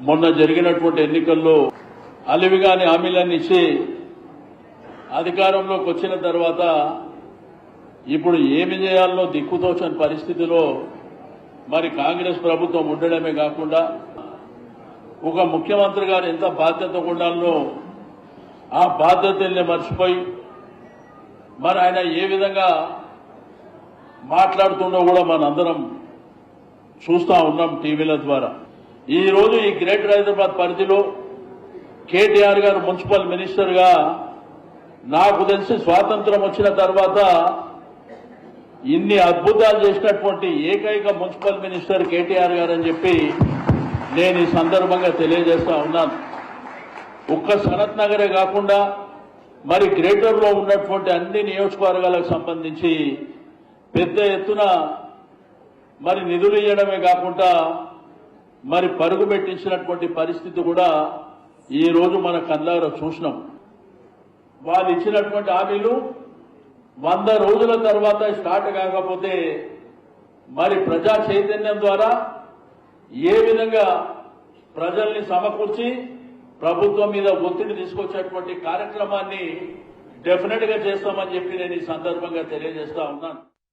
మొన్న జరిగినటువంటి ఎన్నికల్లో అలివిగాని హామీలన్నీ ఇచ్చి అధికారంలోకి వచ్చిన తర్వాత ఇప్పుడు ఏమి చేయాలో దిక్కుతోచని పరిస్థితిలో మరి కాంగ్రెస్ ప్రభుత్వం ఉండడమే కాకుండా ఒక ముఖ్యమంత్రి గారు ఎంత బాధ్యత ఉండాలో ఆ బాధ్యతల్ని మర్చిపోయి మరి ఆయన ఏ విధంగా మాట్లాడుతుండో కూడా మనందరం చూస్తా ఉన్నాం టీవీల ద్వారా. ఈ రోజు ఈ గ్రేటర్ హైదరాబాద్ పరిధిలో కేటీఆర్ గారు మున్సిపల్ మినిస్టర్ గా నాకు తెలిసి స్వాతంత్రం వచ్చిన తర్వాత ఇన్ని అద్భుతాలు చేసినటువంటి ఏకైక మున్సిపల్ మినిస్టర్ కేటీఆర్ గారు అని చెప్పి నేను ఈ సందర్భంగా తెలియజేస్తా ఉన్నాను. ఒక్క సనత్ నగరే కాకుండా మరి గ్రేటర్ లో ఉన్నటువంటి అన్ని నియోజకవర్గాలకు సంబంధించి పెద్ద ఎత్తున మరి నిధులు ఇవ్వడమే కాకుండా మరి పరుగు పెట్టించినటువంటి పరిస్థితి కూడా ఈ రోజు మన కళ్ళారా చూసినాం. వాళ్ళు ఇచ్చినటువంటి హామీలు 100 రోజుల తర్వాత స్టార్ట్ కాకపోతే మరి ప్రజా చైతన్యం ద్వారా ఏ విధంగా ప్రజల్ని సమకూర్చి ప్రభుత్వం మీద ఒత్తిడి తీసుకొచ్చేటువంటి కార్యక్రమాన్ని డెఫినెట్ గా చేస్తామని చెప్పి నేను ఈ సందర్భంగా తెలియజేస్తా ఉన్నాను.